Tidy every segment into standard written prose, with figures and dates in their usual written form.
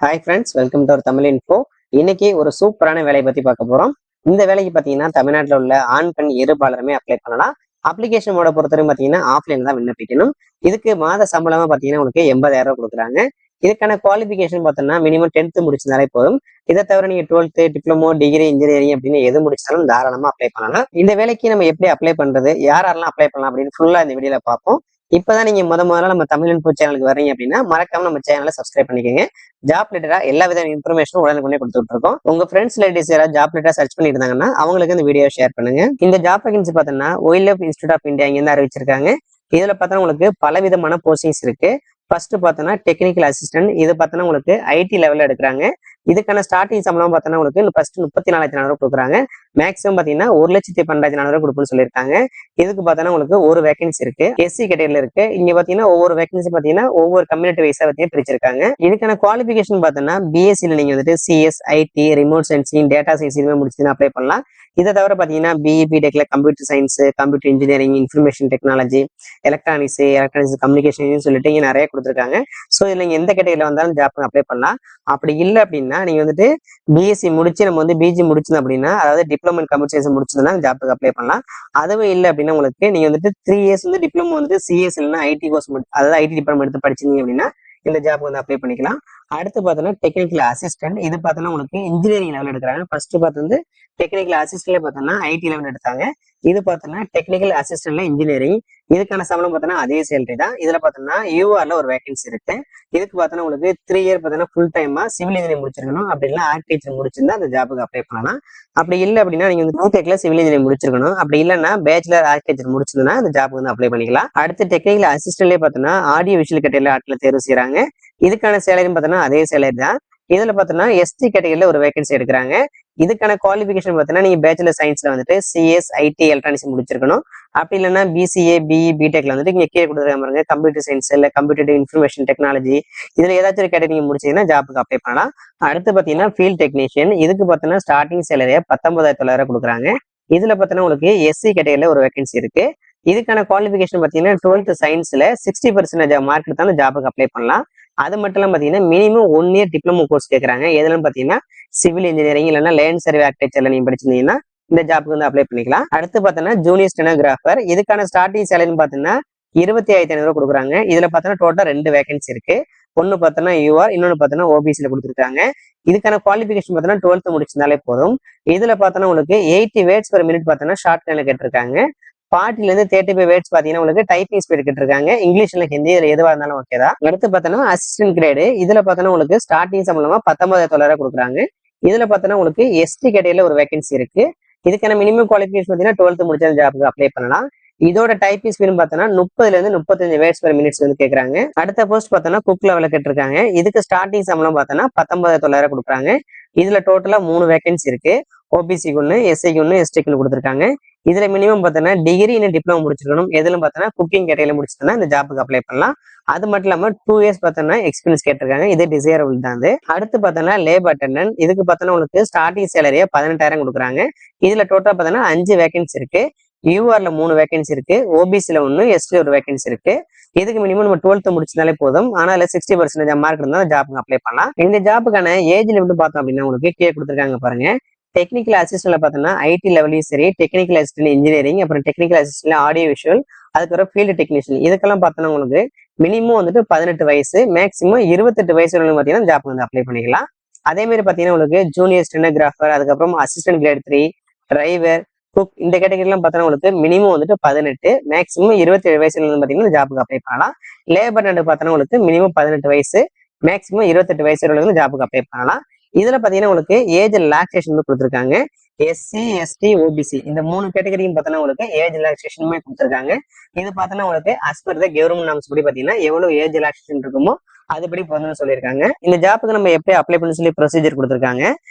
Hi friends, welcome to our Tamil info. இன்னைக்கு ஒரு சூப்பரான வேலையை பத்தி பார்க்க போறோம். இந்த வேலைக்கு பாத்தீங்கன்னா தமிழ்நாட்டில் உள்ள ஆண் பெண் இருபாலருமே அப்ளை பண்ணலாம். அப்ளிகேஷன் மோட பொறுத்தவரைக்கும் பாத்தீங்கன்னா ஆஃப்லைன் தான் விண்ணப்பிக்கணும். இதுக்கு மாத சம்பளமா பாத்தீங்கன்னா உங்களுக்கு 80,000 கொடுக்குறாங்க. இதுக்கான குவாலிஃபிகேஷன் பார்த்தோம்னா மினிமம் 10th முடிச்சிருந்தாலே போதும். இதை தவிர நீங்க 12th, டிப்ளமோ, டிகிரி, இன்ஜினியரிங் அப்படின்னு எது முடிச்சாலும் தாராளமா அப்ளை பண்ணலாம். இந்த வேலைக்கு நம்ம எப்படி அப்ளை பண்றது, யாரெல்லாம் அப்ளை பண்ணலாம் அப்படின்னு ஃபுல்லா இந்த வீடியோல பார்ப்போம். இப்பதான் நீங்க முதல்ல நம்ம தமிழ் இன்ஃபோ சேனலுக்கு வர்றீங்க அப்படின்னா மறக்காம நம்ம சேனலை சப்ஸ்கிரைப் பண்ணிக்கோங்க. ஜாப் ரிலேட்டடா எல்லா வித இன்ஃபர்மேஷனும் உடனுக்குடனே கொடுத்துட்டு இருக்கோம். உங்க ஃப்ரெண்ட்ஸ் ரிலேட்டிவ்ஸ் யாராவது ஜாப் ரிலேட்டடா சர்ச் பண்ணிட்டு இருந்தாங்கன்னா அவங்களுக்கு இந்த வீடியோ ஷேர் பண்ணுங்க. இந்த ஜாப் வேகன்சி பார்த்தோம்னா wildlife institute of India இங்க இருந்து அறிவிச்சிருக்காங்க. இதுல பார்த்தா உங்களுக்கு பலவிதமான போஸ்டிங்ஸ் இருக்கு. ஃபர்ஸ்ட் பார்த்தோன்னா டெக்னிக்கல் அசிஸ்டன்ட். இது பார்த்தோன்னா உங்களுக்கு ஐடி லெவலில் எடுக்கிறாங்க. இதுக்கான ஸ்டார்டிங் சம்பளம் பார்த்தோன்னா உங்களுக்கு ஃபர்ஸ்ட் 34,400 கொடுக்குறாங்க. மேக்ஸிமம் பார்த்தீங்கன்னா 1,12,400 கொடுப்புன்னு சொல்லியிருக்காங்க. இதுக்கு பார்த்தோன்னா உங்களுக்கு ஒரு வேகன்சி இருக்கு. எஸ்சி கேட்டகரியில் இருக்கு. இங்க பார்த்தீங்கன்னா ஒவ்வொரு வேகன்சி பார்த்தீங்கன்னா ஒவ்வொரு கம்யூனிட்டி வைஸா பத்தி பிரிச்சிருக்காங்க. இதுக்கான குவாலிஃபிகேஷன் பார்த்தோன்னா பிஎஸ்சியில் நீங்க வந்துட்டு CS, IT, remote sensing, data science இதுமே முடிச்சுன்னு அப்ளை பண்ணலாம். இதை தவிர பார்த்தீங்கன்னா பிஇ, பிடெக்ல computer science, computer engineering, information technology, electronics communication சொல்லிட்டு இங்க நிறைய கொடுத்துருக்காங்க. ஸோ இதுல நீங்க எந்த கேட்டகரியில வந்தாலும் ஜாப் அப்ளை பண்ணலாம். அப்படி இல்லை அப்படின்னா நீங்க வந்துட்டு பிஎஸ்சி முடிச்சு நம்ம வந்து பிஜி முடிச்சோம் அப்படின்னா, அதாவது டிப்ளமோ இன் கம்ப்யூட்டர் சயின்ஸ் முடிச்சதுன்னா ஜாப்புக்கு அப்ளை பண்ணலாம். அதுவும் இல்லை அப்படின்னா உங்களுக்கு நீங்க வந்துட்டு 3 இயர்ஸ் வந்து டிப்ளமோ வந்துட்டு சிஎஸ் இல்லைன்னா ஐடி கோர்ஸ் அதாவது ஐடி டிபார்ட்மெண்ட் எடுத்து படிச்சீங்க அப்படின்னா இந்த ஜாப் வந்து அப்ளை பண்ணிக்கலாம். அடுத்து பார்த்தோன்னா டெக்னிக்கல் அசிஸ்டன்ட். இது பார்த்தோன்னா உங்களுக்கு இன்ஜினியரிங் லெவல் எடுக்கிறாங்க. ஃபர்ஸ்ட் பார்த்து வந்து டெக்னிக்கல் அசிஸ்டன்ட்ல பார்த்தோன்னா ஐடி லெவல் எடுத்தாங்க. இது பார்த்தோன்னா டெக்னிக்கல் அசிஸ்டன்ட்ல இன்ஜினியரிங். இதுக்கான சம்பளம் பார்த்தோன்னா அதே சேலரி தான். இதுல பார்த்தோன்னா யூஆர்ல ஒரு வேகன்சி இருக்கு. இதுக்கு பார்த்தோன்னா உங்களுக்கு 3 இயர் பார்த்தோன்னா ஃபுல் டைமா சிவில் இன்ஜினியரிங் முடிச்சிருக்கணும். அப்படி இல்லை ஆர்கிடெக்சர் முடிச்சிருந்தா அந்த ஜாப்புக்கு அப்ளை பண்ணலாம். அப்படி இல்லை அப்படின்னா நீங்க வந்து பிடெக்ல சிவில் இன்ஜினியரிங் முடிச்சிருக்கணும். அப்படி இல்லைன்னா பேச்சுலர் ஆர்கிடெக்சர் முடிச்சிருந்தா அந்த ஜாப்புக்கு வந்து அப்ளை பண்ணிக்கலாம். அடுத்து டெக்னிக்கல் அசிஸ்டன்ட்லேயே பார்த்தோன்னா ஆடியோ விஷுவல் கேட்டகரியில ஆட்களை தேர்வு செய்யறாங்க. இதுக்கான சேலரின்னு பார்த்தோன்னா அதே சேலரி தான். இதுல பார்த்தோன்னா எஸ்டி கேட்டகரியில ஒரு வேகன்சி எடுக்கிறாங்க. இதுக்கான குவாலிஃபிகேஷன் பார்த்தோன்னா நீங்க பேச்சுலர் சயின்ஸ்ல வந்துட்டு சிஎஸ், ஐடி, எலக்ட்ரானிக்ஸ் முடிச்சிருக்கணும். அப்படி இல்லைன்னா பிசிஏ, பிஇ, பிடெக்ல வந்துட்டு இங்க கீழே கொடுத்துருக்காங்க கம்ப்யூட்டர் சயின்ஸ் இல்ல கம்ப்யூட்டர் இன்ஃபர்மேஷன் டெக்னாலஜி இதுல ஏதாச்சும் ஒரு கேட்டகரி முடிச்சீங்கன்னா ஜாப்புக்கு அப்ளை பண்ணலாம். அடுத்து பாத்தீங்கன்னா ஃபீல்ட் டெக்னீஷியன். இதுக்கு பார்த்தோன்னா ஸ்டார்டிங் சேலரியா 19,900 கொடுக்குறாங்க. இதுல பார்த்தோன்னா உங்களுக்கு எஸ்சி கேட்டகரியில ஒரு வேகன்சி இருக்கு. இதுக்கான குவாலிஃபிகேஷன் பார்த்தீங்கன்னா 12th சயின்ஸ்ல 60% மார்க் எடுத்தாலும் ஜாப்புக்கு அப்ளை பண்ணலாம். அது மட்டும் இல்லாம பாத்தீங்கன்னா மினிமம் 1 இயர் டிப்ளமோ கோர்ஸ் கேட்கறாங்க. எதுலன்னு பாத்தீங்கன்னா சிவில் இன்ஜினியரிங் இல்லைன்னா லேண்ட் சர்வே ஆர்கிடெக்சர்ல நீங்க படிச்சிருந்தீங்கன்னா இந்த ஜாப்புக்கு வந்து அப்ளை பண்ணிக்கலாம். அடுத்து பார்த்தோன்னா ஜூனியர் ஸ்டெனோகிராஃபர். இதுக்கான ஸ்டார்டிங் சேலரின்னு பாத்தீங்கன்னா 25,500 கொடுக்குறாங்க. இதுல பார்த்தோன்னா டோட்டல் 2 வேகன்சி இருக்கு. ஒன்னு பார்த்தோன்னா யூஆர், இன்னொன்னு பார்த்தோன்னா ஓபிசில கொடுத்துருக்காங்க. இதுக்கான குவாலிஃபிகேஷன் பார்த்தோன்னா 12th முடிச்சிருந்தாலே போதும். இதுல பார்த்தோன்னா உங்களுக்கு 80 வேர்ட்ஸ் per minute பார்த்தோன்னா ஷார்ட் டைம்ல கேட்டிருக்காங்க. 40ல இருந்து 35 வேர்ட்ஸ் பாத்தீங்கன்னா உங்களுக்கு டைப்பிங் ஸ்பீட் கேட்டிருக்காங்க. இங்கிலீஷ்ல, ஹிந்தி இதுல எதுவா இருந்தாலும் ஓகே தான். அடுத்து பார்த்தோன்னா அசிஸ்டன்ட் கிரேடு. இதுல பார்த்தோன்னா உங்களுக்கு ஸ்டார்டிங் சம்பளமா 19,900 கொடுக்குறாங்க. இதுல பார்த்தோன்னா உங்களுக்கு எஸ்டி கேட்டகரியில ஒரு வேகன்சி இருக்கு. இதுக்கான மினிமம் குவாலிஃபிகேஷன் பார்த்தீங்கன்னா 12th முடிச்ச ஜாப்புக்கு அப்ளை பண்ணலாம். இதோட டைப்பிங் ஸ்பீட் பார்த்தோன்னா 30ல இருந்து 35 வேர்ட்ஸ் per minute வந்து கேட்கறாங்க. அடுத்த போஸ்ட் பார்த்தோன்னா குக் லெவல கேட்டிருக்காங்க. இதுக்கு ஸ்டார்டிங் சம்பளம் பார்த்தோன்னா 19,900 கொடுக்குறாங்க. இதுல டோட்டலா 3 வேகன்சி இருக்கு. ஓபிசிக்கு ஒன்று, எஸ்ஐக்கு ஒன்று, எஸ்டிக்கு ஒன்று கொடுத்துருக்காங்க. இதுல மினிமம் பார்த்தோன்னா டிகிரி இன்னும் டிப்ளமோ முடிச்சிருக்கணும். எதுல பார்த்தோன்னா குக்கிங் கேட்டகரியில முடிச்சிட்டோம்னா இந்த ஜாப்புக்கு அப்ளை பண்ணலாம். அது மட்டும் இல்லாம 2 இயர்ஸ் பார்த்தோன்னா எக்ஸ்பீரியன்ஸ் கேட்டிருக்காங்க. இது டிசைரபிள் தான். அடுத்து பார்த்தோன்னா லேப் அட்டெண்டன்ட். இதுக்கு பார்த்தோன்னா உங்களுக்கு ஸ்டார்டிங் சேலரியா 18,000 கொடுக்குறாங்க. இதுல டோட்டல் பார்த்தோன்னா 5 வேகன்சி இருக்கு. யூஆர்ல 3 வேகன்சி இருக்கு. ஓபிசில 1, எஸ்டி ஒரு வேகன்சி இருக்கு. இதுக்கு மினிமம் நம்ம 12th முடிச்சிருந்தாலே போதும். ஆனா 60% மார்க் இருந்தா ஜாப்புக்கு அப்ளை பண்ணலாம். இந்த ஜாப்புக்கான ஏஜ் லிமிட் பார்த்தோம் அப்படின்னா உங்களுக்கு கீழே கொடுத்துருக்காங்க பாருங்க. டெக்னிக்கல் அசிஸ்டன்ட்ல பார்த்தோன்னா ஐடி லெவலையும் சரி, டெக்னிக்கல் அசிஸ்டன்ட் இன்ஜினியரிங், அப்புறம் டெக்னிக்கல் அசிஸ்டன்ட்ல ஆடியோ விஷுவல், அதுக்கப்புறம் ஃபீல்டு டெக்னீஷியன் இதுக்கெல்லாம் பார்த்தோன்னா உங்களுக்கு மினிமம் வந்துட்டு 18 வயசு, மேக்ஸிமம் 28 வயசு வரைக்கும் பார்த்தீங்கன்னா ஜாப் வந்து அப்ளை பண்ணிக்கலாம். அதே மாதிரி பார்த்தீங்கன்னா உங்களுக்கு ஜூனியர் ஸ்டெனோகிராஃபர், அதுக்கப்புறம் அசிஸ்டன்ட் கிரேட் 3, டிரைவர், குக் இந்த கேட்டகரிலாம் பார்த்தோன்னா உங்களுக்கு மினிமம் வந்துட்டு 18, மேக்ஸிமம் 27 வயசுல இருந்து பார்த்தீங்கன்னா ஜாப்புக்கு அப்ளை பண்ணலாம். லேபர் அண்ட் பார்த்தோன்னா உங்களுக்கு மினிமம் 18 வயசு, மேக்ஸிமம் 28 வயசு வரைக்கும் ஜாப்புக்கு அப்ளை பண்ணலாம். இதுல பாத்தீங்கன்னா உங்களுக்கு ஏஜ் ரிலாக்சேஷன் கொடுத்துருக்காங்க. எஸ்சி, எஸ்டி, ஓபிசி இந்த 3 கேட்டகரியும் பார்த்தோன்னா உங்களுக்கு ஏஜ் ரிலாக்சேஷனுமே கொடுத்துருக்காங்க. இது பார்த்தோன்னா உங்களுக்கு as per the government norms படி பாத்தீங்கன்னா எவ்வளவு ஏஜ் ரிலாக்சேஷன் இருக்குமோ அதுபடி போதும்னு சொல்லியிருக்காங்க. இந்த ஜாப்புக்கு நம்ம எப்படி அப்ளை பண்ணி சொல்லி ப்ரொசீஜர் கொடுத்துருக்காங்க.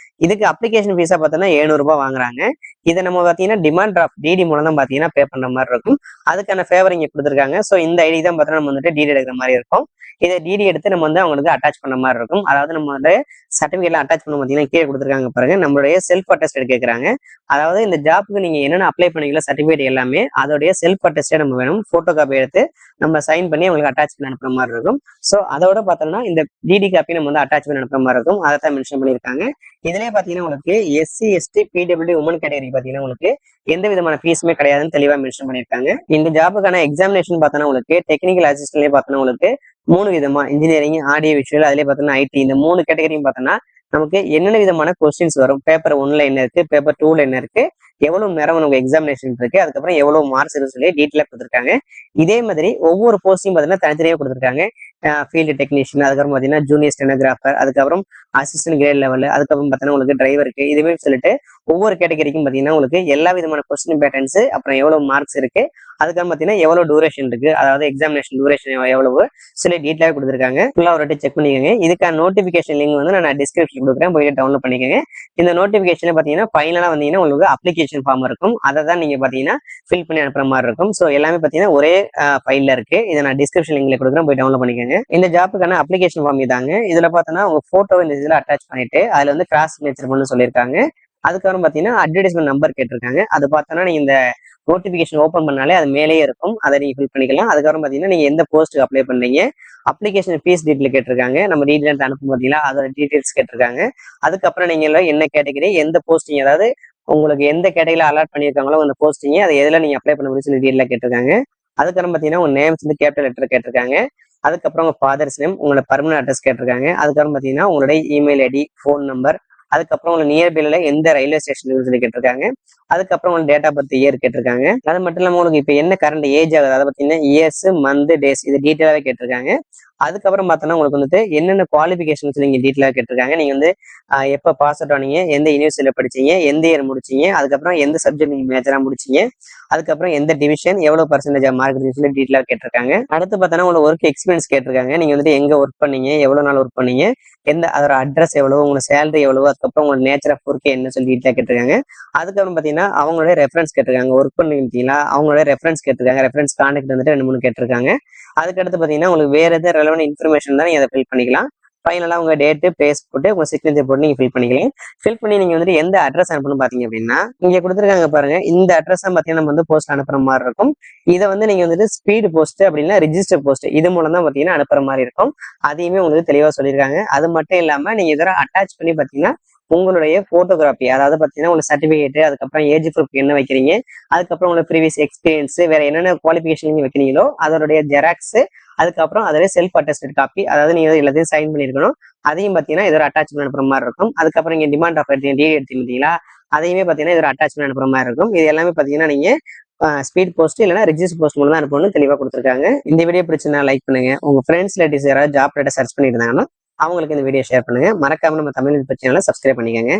இதுக்கு அப்ளிகேஷன் ஃபீஸா பார்த்தோன்னா 700 ரூபாய் வாங்குறாங்க. இதை நம்ம பாத்தீங்கன்னா டிமாண்ட் டிராஃப்ட் டிடி மூலம் தான் பாத்தீங்கன்னா பே பண்ற மாதிரி இருக்கும். அதுக்கான ஃபேவர் இங்க கொடுத்துருக்காங்க. ஸோ இந்த ஐடி தான் பார்த்தோன்னா நம்ம வந்துட்டு டிடி எடுக்கிற மாதிரி இருக்கும். இதை டிடி எடுத்து நம்ம வந்து அவங்களுக்கு அட்டாச் பண்ண மாதிரி இருக்கும். அதாவது நம்ம வந்து சர்டிபிகேட்ல அட்டாச் பண்ண பார்த்தீங்கன்னா கீழே கொடுத்துருக்காங்க பாருங்க. நம்மளுடைய செல்ஃப் அட்டஸ்டட் கேட்கறாங்க. அதாவது இந்த ஜாப்புக்கு நீங்க என்னென்ன அப்ளை பண்ணீங்களோ சர்டிபிகேட் எல்லாமே அதோடைய செல்ஃப் அட்டஸ்டே நம்ம வேணும். போட்டோ காப்பி எடுத்து நம்ம சைன் பண்ணி அவங்களுக்கு அட்டாச் பண்ணி அனுப்புற மாதிரி இருக்கும். ஸோ அதோட பார்த்தோம்னா இந்த டிடி காப்பி நம்ம வந்து அட்டாச் பண்ணி அனுப்புற மாதிரி இருக்கும். அதை தான் மென்ஷன் பண்ணியிருக்காங்க. இதுலயே பாத்தீங்கன்னா உங்களுக்கு SC ST PWD woman category பாத்தீங்கன்னா உங்களுக்கு எந்த விதமான ஃபீஸுமே கிடையாதுன்னு தெளிவா மென்ஷன் பண்ணியிருக்காங்க. இந்த ஜாபுக்கான எக்ஸாமினேஷன் பார்த்தோன்னா உங்களுக்கு டெக்னிக்கல் அசிஸ்டன்ட்லேயே பார்த்தோன்னா உங்களுக்கு 3 விதமா இன்ஜினியரிங், ஆடியோ விஷுவல், அதுலேயே பார்த்தோன்னா ஐடி, இந்த 3 கேட்டகரியும் பார்த்தோன்னா நமக்கு என்னென்ன விதமான கொஸ்டின்ஸ் வரும், பேப்பர் 1ல என்ன இருக்கு, பேப்பர் 2ல என்ன இருக்கு, எவ்வளவு நேரம் நமக்கு எக்ஸாமினேஷன் இருக்கு, அதுக்கப்புறம் எவ்வளவு மார்க்ஸ் இருக்கு சொல்லி டீட்டெயிலா கொடுத்துருக்காங்க. இதே மாதிரி ஒவ்வொரு போஸ்டையும் பார்த்தீங்கன்னா தனித்தனியாக கொடுத்துருக்காங்க. ஃபீல்டு டெக்னீஷியன், அதுக்கப்புறம் பார்த்தீங்கன்னா ஜூனியர் ஸ்டெனோகிராஃபர், அதுக்கப்புறம் அசிஸ்டன்ட் கிரேட் லெவல், அதுக்கப்புறம் பார்த்தீங்கன்னா உங்களுக்கு டிரைவருக்கு, இதுவே சொல்லிட்டு ஒவ்வொரு கேட்டகரிக்கும் பார்த்தீங்கன்னா உங்களுக்கு எல்லா விதமான கொஸ்டின் பேட்டர்ன்ஸ், அப்புறம் எவ்வளவு மார்க்ஸ் இருக்கு, அதுக்கப்புறம் பார்த்தீங்கன்னா எவ்வளவு டூரேஷன் இருக்கு, அதாவது எக்ஸாமினேஷன் டூரேஷன் எவ்வளவு சில டீட்டெயிலாக கொடுத்துருக்காங்க. ஃபுல்லாக ஒரு செக் பண்ணிக்கோங்க. இதுக்கான நோட்டிஃபிகேஷன் லிங்க் வந்து நான் டிஸ்கிரிப்ஷன் கொடுக்குறேன், போய் டவுன்லோட் பண்ணிக்கோங்க. இந்த நோட்டிஃபிகேஷன் பார்த்தீங்கன்னா ஃபைனலாக வந்தீங்கன்னா உங்களுக்கு அப்ளிகேஷன் ஃபார்ம் இருக்கும். அதை தான் நீங்க பார்த்தீங்கன்னா ஃபில் பண்ணி அனுப்புற மாதிரி இருக்கும். ஸோ எல்லாமே பார்த்தீங்கன்னா ஒரே ஃபைல்ல இருக்கு. இதை நான் டிஸ்கிரிப்ஷன் லிங்க்ல கொடுக்குறேன், போய் டவுன்லோட் பண்ணிக்கோங்க. இந்த ஜாப்புக்கான அப்ளிகேஷன் ஃபார்ம் இதாங்க. இதுல பார்த்தோன்னா உங்க போட்டோ இந்த இதில் அட்டாச் பண்ணிட்டு அதுல வந்து கிராஸ் சிக்னேச்சர் பண்ணு சொல்லியிருக்காங்க. அதுக்கப்புறம் பார்த்தீங்கன்னா அட்வர்டைஸ்மெண்ட் நம்பர் கேட்டிருக்காங்க. அது பார்த்தோன்னா நீங்க இந்த நோட்டிபிகேஷன் ஓப்பன் பண்ணாலே அது மேலேயே இருக்கும், அதை நீங்க ஃபில் பண்ணிக்கலாம். அதுக்கப்புறம் பார்த்தீங்கன்னா நீங்க எந்த போஸ்ட்டுக்கு அப்ளை பண்ணீங்க, அப்ளிகேஷன் ஃபீஸ் டீட்டெயில் கேட்டிருக்காங்க, நம்ம டீட்டெயில் அனுப்பும் பார்த்தீங்களா அதோட டீட்டெயில்ஸ் கேட்டிருக்காங்க. அதுக்கப்புறம் நீங்க என்ன கேட்டகரி, எந்த போஸ்டிங், அதாவது உங்களுக்கு எந்த கேட்டகரியில அலாட் பண்ணியிருக்காங்களோ அந்த போஸ்டிங், அதை எதில் நீங்க அப்ளை பண்ண முடியும் சொல்லி டீட்டெயிலாக கேட்டிருக்காங்க. அதுக்கப்புறம் பார்த்தீங்கன்னா உங்க நேம்ஸ் வந்து கேபிட்டல் லெட்டர் கேட்டிருக்காங்க. அதுக்கப்புறம் உங்க ஃபாதர்ஸ் நேம், உங்களோட பர்மனன்ட் அட்ரஸ் கேட்டிருக்காங்க. அதுக்கப்புறம் பார்த்தீங்கன்னா உங்களுடைய இமெயில் ஐடி, ஃபோன் நம்பர், அதுக்கப்புறம் உங்க நியர்பைல எந்த ரயில்வே ஸ்டேஷன் சொல்லி கேட்டிருக்காங்க. அதுக்கப்புறம் உங்களுக்கு டேட் ஆஃப் பர்த் இயர் கேட்டிருக்காங்க. அது மட்டும் இல்லாமல் உங்களுக்கு இப்போ என்ன கரண்ட் ஏஜ் ஆகுது, அதை பார்த்தீங்கன்னா இயர்ஸ், மந்த், டேஸ், இது டீட்டெயிலாகவே கேட்டிருக்காங்க. அதுக்கப்புறம் பார்த்தோன்னா உங்களுக்கு வந்துட்டு என்னென்ன குவாலிஃபிகேஷன்ஸ் நீங்க டீட்டெயிலாக கேட்டிருக்காங்க. நீங்க வந்து எப்போ பாஸ் அவுட் ஆனீங்க, எந்த யூனிவர்சிட்டியில் படிச்சீங்க, எந்த இயர் முடிச்சீங்க, அதுக்கப்புறம் எந்த சப்ஜெக்ட் நீங்க மேஜரா முடிச்சீங்க, அதுக்கப்புறம் எந்த டிவிஷன், எவ்வளவு பர்சன்டேஜ் மார்க் சொல்லி டீட்டெயிலாக கேட்டிருக்காங்க. அடுத்து பார்த்தோன்னா உங்களுக்கு ஒர்க் எக்ஸ்பீரியன்ஸ் கேட்டிருக்காங்க. நீங்க வந்துட்டு எங்க ஒர்க் பண்ணீங்க, எவ்வளவு நாள் ஒர்க் பண்ணீங்க, எந்த அதோட அட்ரஸ் எவ்வளவு, உங்க சேலரி எவ்வளவு, அதுக்கப்புறம் உங்களோட நேச்சர் ஆஃப் ஒர்க் என்ன சொல்லி டீட்டெயிலாக கேட்டிருக்காங்க. அதுக்கப்புறம் பார்த்தீங்கன்னா அவங்களோட ரெஃபரன்ஸ் கேட்டிருக்காங்க. ஒர்க் பண்ணிருக்கீங்களா, அவங்களோட ரெஃபரன்ஸ் கேட்டிருக்காங்க. ரெஃபரன்ஸ் கான்டாக்ட் வந்துட்டு 2-3 கேட்டிருக்காங்க. அதுக்கடுத்து பார்த்தீங்கன்னா உங்களுக்கு வேற எதாவது ரெலவெண்ட் இன்ஃபர்மேஷன் தான் நீங்க அதை ஃபில் பண்ணிக்கலாம். ஃபைனலாக உங்க டேட்டு, பிளேஸ் போட்டு உங்க சிக்னேச்சர் போட்டு நீங்க ஃபில் பண்ணிக்கலாம். ஃபில் பண்ணி நீங்க வந்துட்டு எந்த அட்ரஸ் அனுப்பணும் பாத்தீங்க அப்படின்னா இங்க கொடுத்துருக்காங்க பாருங்க. இந்த அட்ரஸ் தான் பாத்தீங்கன்னா நம்ம வந்து போஸ்ட் அனுப்புற மாதிரி இருக்கும். இதை வந்து நீங்க வந்துட்டு ஸ்பீடு போஸ்ட் அப்படின்னா ரிஜிஸ்டர் போஸ்ட், இது மூலம் தான் பாத்தீங்கன்னா அனுப்புற மாதிரி இருக்கும். அதையுமே உங்களுக்கு தெளிவா சொல்லியிருக்காங்க. அது மட்டும் இல்லாம நீங்க இதெல்லாம் அட்டாச் பண்ணி பாத்தீங்கன்னா உங்களுடைய போட்டோகிராஃபி, அதாவது பாத்தீங்கன்னா உங்களுக்கு சர்டிபிகேட், அதுக்கப்புறம் ஏஜ் ப்ரூஃப் என்ன வைக்கிறீங்க, அதுக்கப்புறம் உங்களுக்கு ப்ரீவியஸ் எக்ஸ்பீரியன்ஸ், வேற என்னென்ன குவாலிஃபிகேஷன் நீங்க வைக்கிறீங்களோ அதோடைய ஜெராக்ஸ், அதுக்கப்புறம் அதிலே செல்ஃப் அட்டஸ்டட் காப்பி, அதாவது நீங்க எல்லாத்தையும் சைன் பண்ணிருக்கணும். அதையும் பாத்தீங்கன்னா இதோட அட்டாச்மெண்ட் அனுப்புற மாதிரி இருக்கும். அதுக்கப்புறம் நீங்க டிமாண்ட் ஆஃப் டிடி எடுத்தீங்களா, அதையுமே பாத்தீங்கன்னா இதோட அட்டாச்மெண்ட் அனுப்புற மாதிரி இருக்கும். இது எல்லாமே பாத்தீங்கன்னா நீங்க ஸ்பீட் போஸ்ட் இல்லைன்னா ரிஜிஸ்டர் போஸ்ட் மூலம் தான் அனுப்பணும்னு தெளிவா கொடுத்துருக்காங்க. இந்த வீடியோ பிடிச்சிருந்தா லைக் பண்ணுங்க. உங்க ஃப்ரெண்ட்ஸ் ரிலேட்டிவ்ஸ் யாராவது ஜாப் டேட்டா சர்ச் பண்ணிட்டு இருந்தாங்கன்னா அவங்களுக்கு இந்த வீடியோ ஷேர் பண்ணுங்க. மறக்காம நம்ம தமிழ் பற்றி சேனலை சப்ஸ்கிரைப் பண்ணிக்கோங்க.